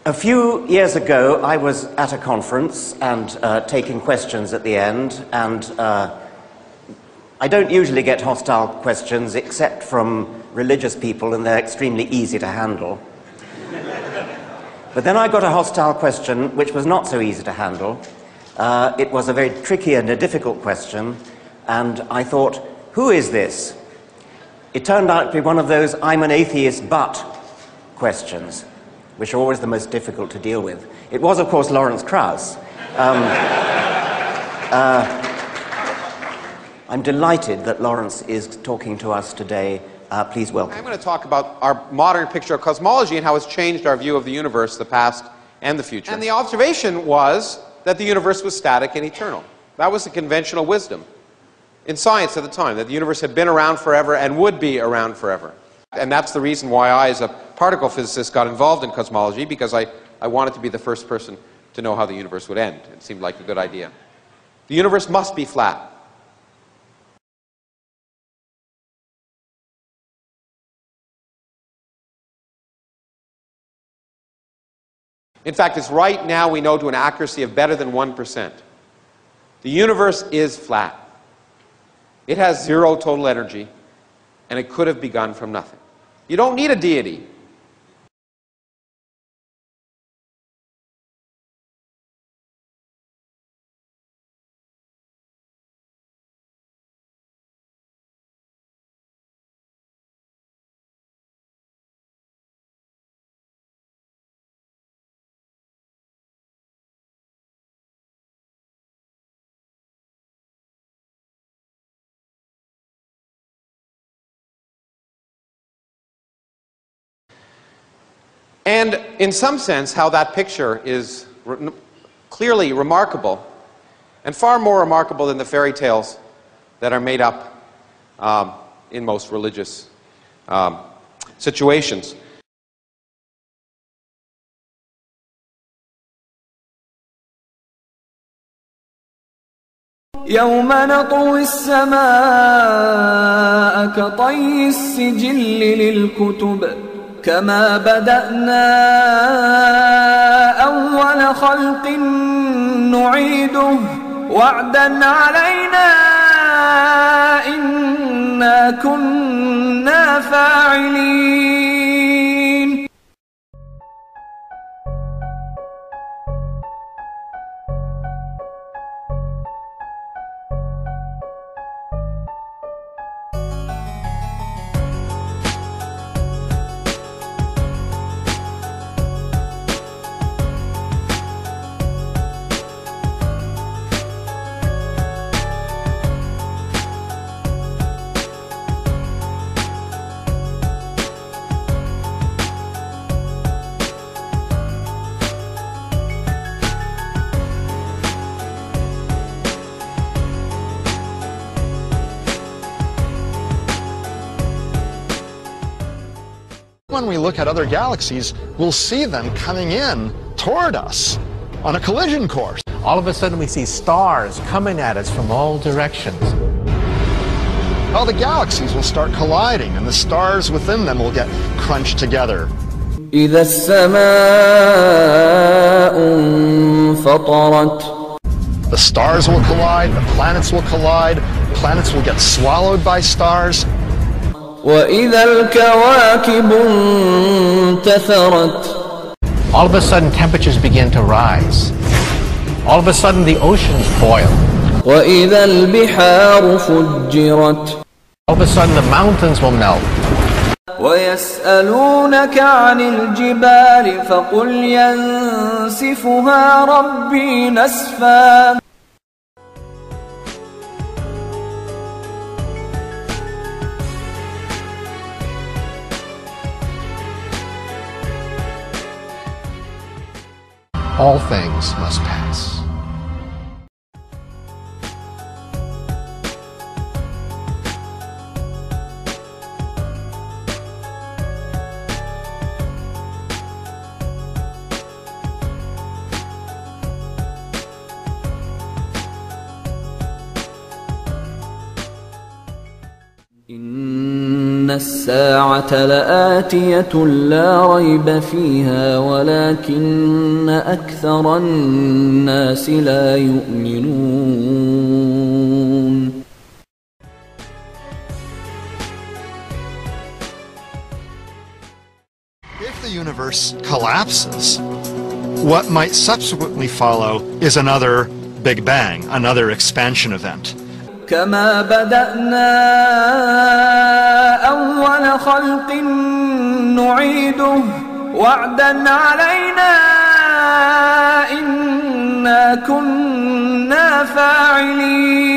A few years ago, I was at a conference and taking questions at the end, and I don't usually get hostile questions except from religious people, and they're extremely easy to handle. But then I got a hostile question which was not so easy to handle. It was a very tricky and a difficult question, and I thought, who is this? It turned out to be one of those "I'm an atheist but" questions, which are always the most difficult to deal with. It was, of course, Lawrence Krauss. I'm delighted that Lawrence is talking to us today. Please welcome. I'm going to talk about our modern picture of cosmology and how it's changed our view of the universe, the past and the future. And the observation was that the universe was static and eternal. That was the conventional wisdom in science at the time, that the universe had been around forever and would be around forever. And that's the reason why I, as a particle physicist, got involved in cosmology, because I wanted to be the first person to know how the universe would end. It seemed like a good idea. The universe must be flat. In fact, it's right now we know to an accuracy of better than 1%. The universe is flat. It has zero total energy, and it could have begun from nothing. You don't need a deity. And in some sense, how that picture is clearly remarkable, and far more remarkable than the fairy tales that are made up in most religious situations. يوم نطوي السماء كطي السجل للكتب كما بدأنا أول خلق نعيده وعدا علينا إنا كنا فاعلين. When we look at other galaxies, we'll see them coming in toward us on a collision course. All of a sudden we see stars coming at us from all directions. All the galaxies will start colliding, and the stars within them will get crunched together. إذا السماء انفطرت. The stars will collide, the planets will collide, planets will get swallowed by stars. وإذا الكواكب انتثرت. All of a sudden temperatures begin to rise. All of a sudden the oceans boil. وإذا البحار فجرت. All of a sudden the mountains will melt. ويسألونك عن الجبال فقل ينسفها ربي نسفا. All things must pass. إن الساعة لآتية لا ريب فيها ولكن أكثر الناس لا يؤمنون. If the universe collapses, what might subsequently follow is another Big Bang, another expansion event. كما بدأنا أول خلق نعيده وعدا علينا إنا كنا فاعلين.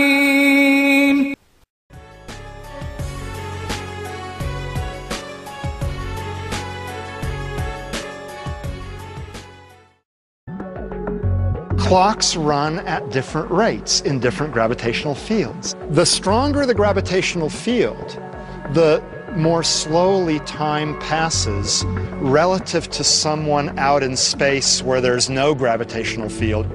Clocks run at different rates in different gravitational fields. The stronger the gravitational field, the more slowly time passes relative to someone out in space where there's no gravitational field.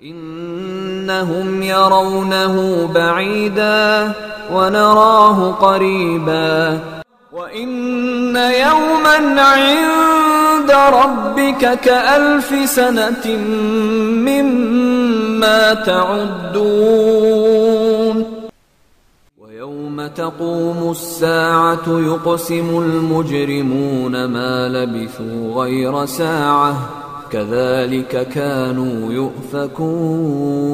إنهم يرونه بعيدا ونراه قريبا وإن يوما عند ربك كألف سنة مما تعدون. ويوم تقوم الساعة يقسم المجرمون ما لبثوا غير ساعة كذلك كانوا يؤفكون.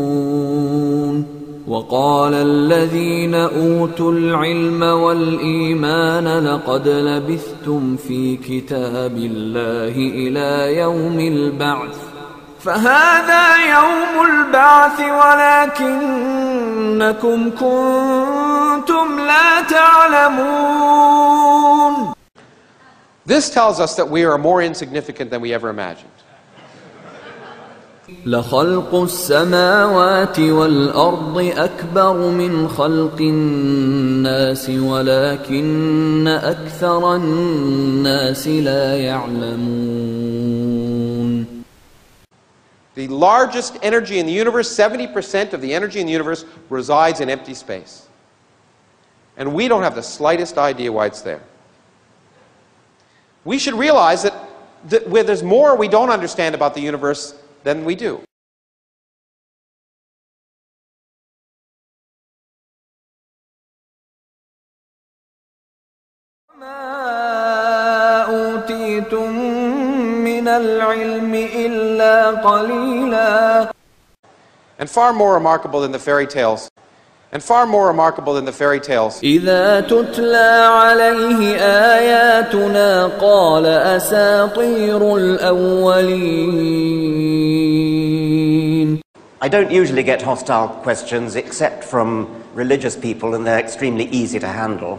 وقال الذين أوتوا العلم والإيمان لقد لبثتم في كتاب الله إلى يوم البعث فهذا يوم البعث ولكنكم كنتم لا تعلمون. This tells us that we are more insignificant than we ever imagined. لخلق السماوات والأرض أكبر من خلق الناس ولكن أكثر الناس لا يعلمون. The largest energy in the universe, 70% of the energy in the universe resides in empty space. And we don't have the slightest idea why it's there. We should realize that where there's more we don't understand about the universe than we do. وما أوتيتم من العلم إلا قليلا. And far more remarkable than the fairy tales. إذا تتلى عليه آياتنا قال أساطير الأولين. I don't usually get hostile questions except from religious people, and they're extremely easy to handle.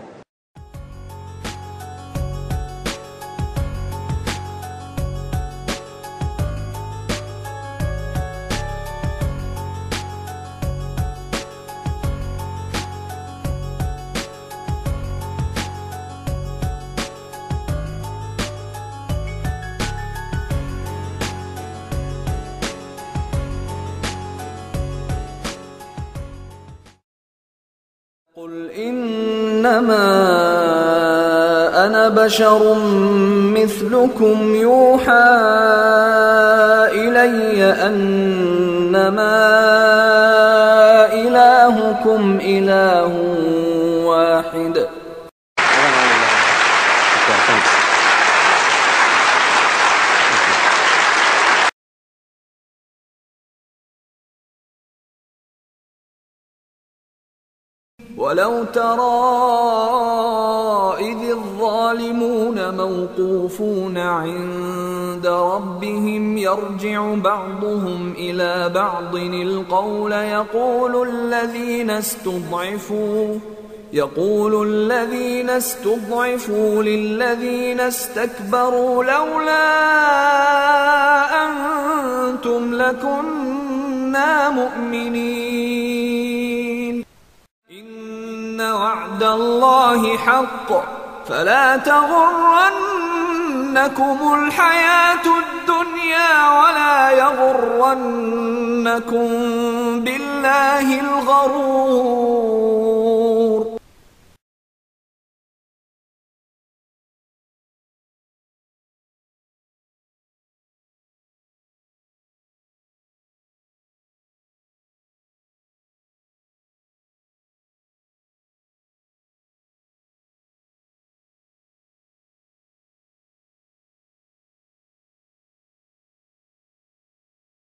قل إنما أنا بشر مثلكم يوحى إلي أنما إلهكم إله واحد. ولو ترى إذ الظالمون موقوفون عند ربهم يرجع بعضهم إلى بعض القول يقول الذين استضعفوا للذين استكبروا لولا أنتم لكنا مؤمنين. إن وعد الله حق فلا تغرنكم الحياة الدنيا ولا يغرنكم بالله الغرور.